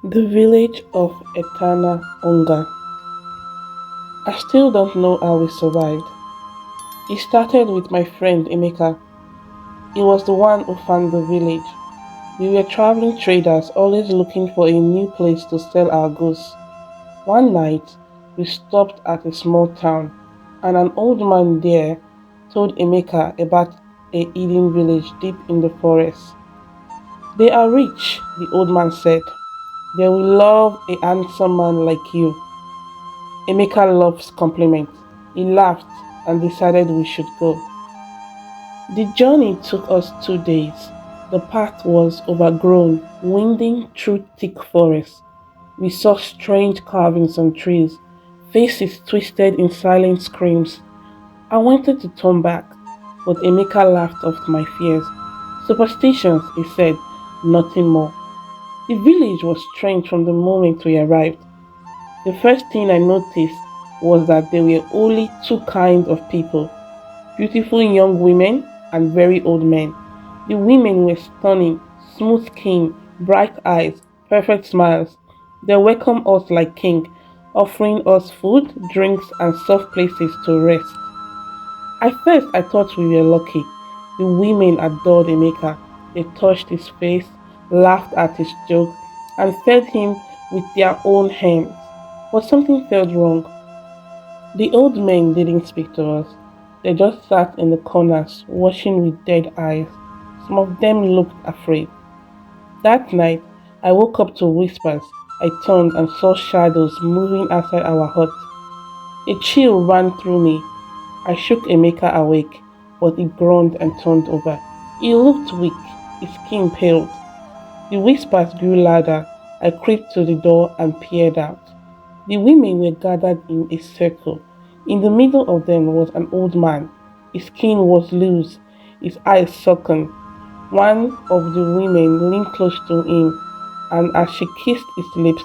The village of Eterana Una. I still don't know how we survived. It started with my friend Emeka. He was the one who found the village. We were traveling traders, always looking for a new place to sell our goods. One night, we stopped at a small town, and an old man there told Emeka about a hidden village deep in the forest. They are rich, the old man said. They will love a handsome man like you. Emeka loves compliments. He laughed and decided we should go. The journey took us 2 days. The path was overgrown, winding through thick forest. We saw strange carvings on trees, faces twisted in silent screams. I wanted to turn back, but Emeka laughed off my fears. Superstitions, he said, nothing more. The village was strange from the moment we arrived. The first thing I noticed was that there were only two kinds of people: beautiful young women and very old men. The women were stunning, smooth skin, bright eyes, perfect smiles. They welcomed us like kings, offering us food, drinks, and soft places to rest. At first, I thought we were lucky. The women adored Emeka. They touched his face, laughed at his joke, and fed him with their own hands. But something felt wrong. The old men didn't speak to us. They just sat in the corners, watching with dead eyes. Some of them looked afraid. That night, I woke up to whispers. I turned and saw shadows moving outside our hut. A chill ran through me. I shook Emeka awake, but he groaned and turned over. He looked weak, his skin paled. The whispers grew louder. I crept to the door and peered out. The women were gathered in a circle. In the middle of them was an old man. His skin was loose, his eyes sunken. One of the women leaned close to him, and as she kissed his lips,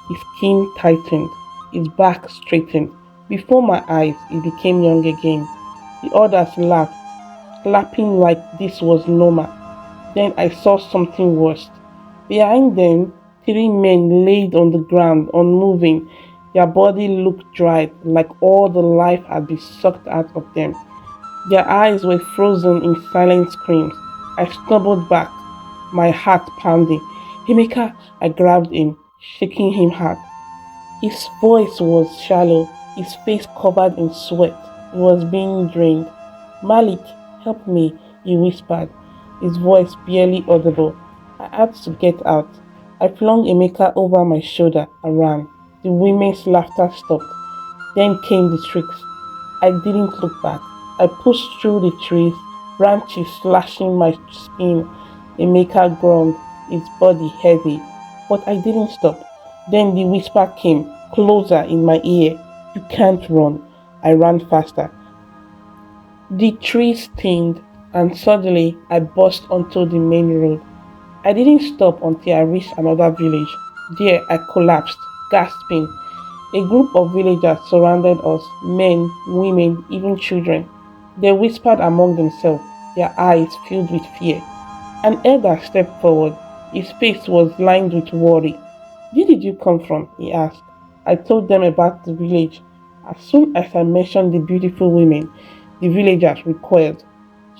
his skin tightened, his back straightened. Before my eyes, he became young again. The others laughed, clapping like this was normal. Then I saw something worse. Behind them, three men laid on the ground, unmoving. Their body looked dried, like all the life had been sucked out of them. Their eyes were frozen in silent screams. I stumbled back, my heart pounding. Himeka, I grabbed him, shaking him hard. His voice was shallow, his face covered in sweat. He was being drained. Malik, help me, he whispered, his voice barely audible. I had to get out. I flung Emeka over my shoulder and ran. The women's laughter stopped. Then came the tricks. I didn't look back. I pushed through the trees, branches slashing my skin. Emeka groaned, his body heavy. But I didn't stop. Then the whisper came, closer in my ear. You can't run. I ran faster. The trees thinned, and suddenly I burst onto the main road. I didn't stop until I reached another village. There I collapsed, gasping. A group of villagers surrounded us: men, women, even children. They whispered among themselves, their eyes filled with fear. An elder stepped forward. His face was lined with worry. Where did you come from? He asked. I told them about the village. As soon as I mentioned the beautiful women, the villagers recoiled.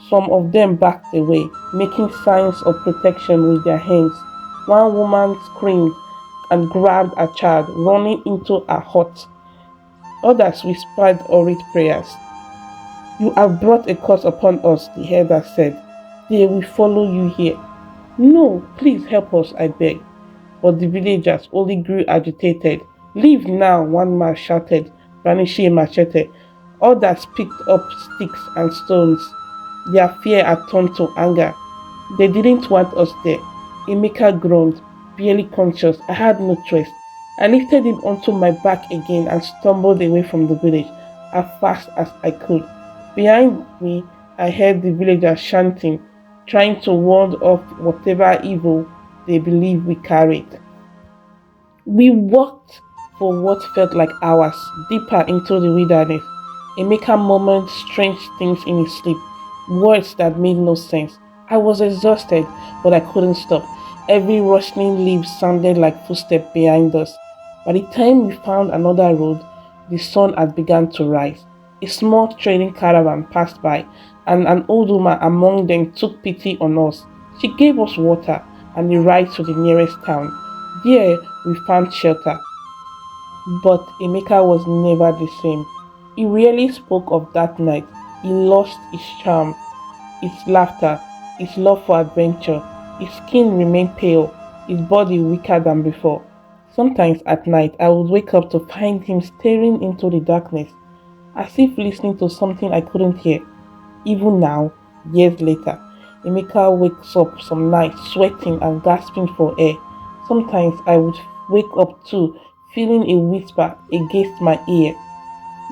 Some of them backed away, making signs of protection with their hands. One woman screamed and grabbed a child, running into her hut. Others whispered horrid prayers. You have brought a curse upon us, the elder said. They will follow you here. No, please help us, I begged. But the villagers only grew agitated. Leave now, one man shouted, brandishing a machete. Others picked up sticks and stones. Their fear had turned to anger. They didn't want us there. Emeka groaned, barely conscious. I had no choice. I lifted him onto my back again and stumbled away from the village as fast as I could. Behind me, I heard the villagers chanting, trying to ward off whatever evil they believed we carried. We walked for what felt like hours, deeper into the wilderness. Emeka murmured strange things in his sleep, words that made no sense. I was exhausted, but I couldn't stop. Every rustling leaf sounded like footsteps behind us. By the time we found another road, the sun had begun to rise. A small trading caravan passed by, and an old woman among them took pity on us. She gave us water and a ride to the nearest town. There we found shelter. But Emeka was never the same. He rarely spoke of that night. He lost his charm, his laughter, his love for adventure. His skin remained pale, his body weaker than before. Sometimes at night I would wake up to find him staring into the darkness, as if listening to something I couldn't hear. Even now, years later, Emeka wakes up some nights sweating and gasping for air. Sometimes I would wake up too, feeling a whisper against my ear.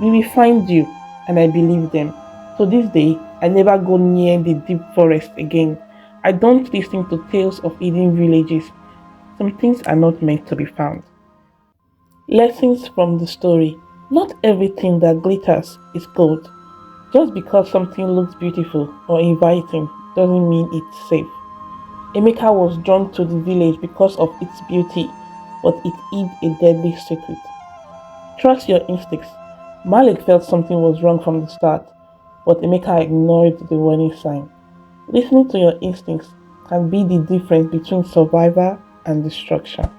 We will find you, and I believe them. To this day, I never go near the deep forest again. I don't listen to tales of hidden villages. Some things are not meant to be found. Lessons from the story. Not everything that glitters is gold. Just because something looks beautiful or inviting doesn't mean it's safe. Emeka was drawn to the village because of its beauty, but it hid a deadly secret. Trust your instincts. Malik felt something was wrong from the start, but Emeka ignored the warning sign. Listening to your instincts can be the difference between survival and destruction.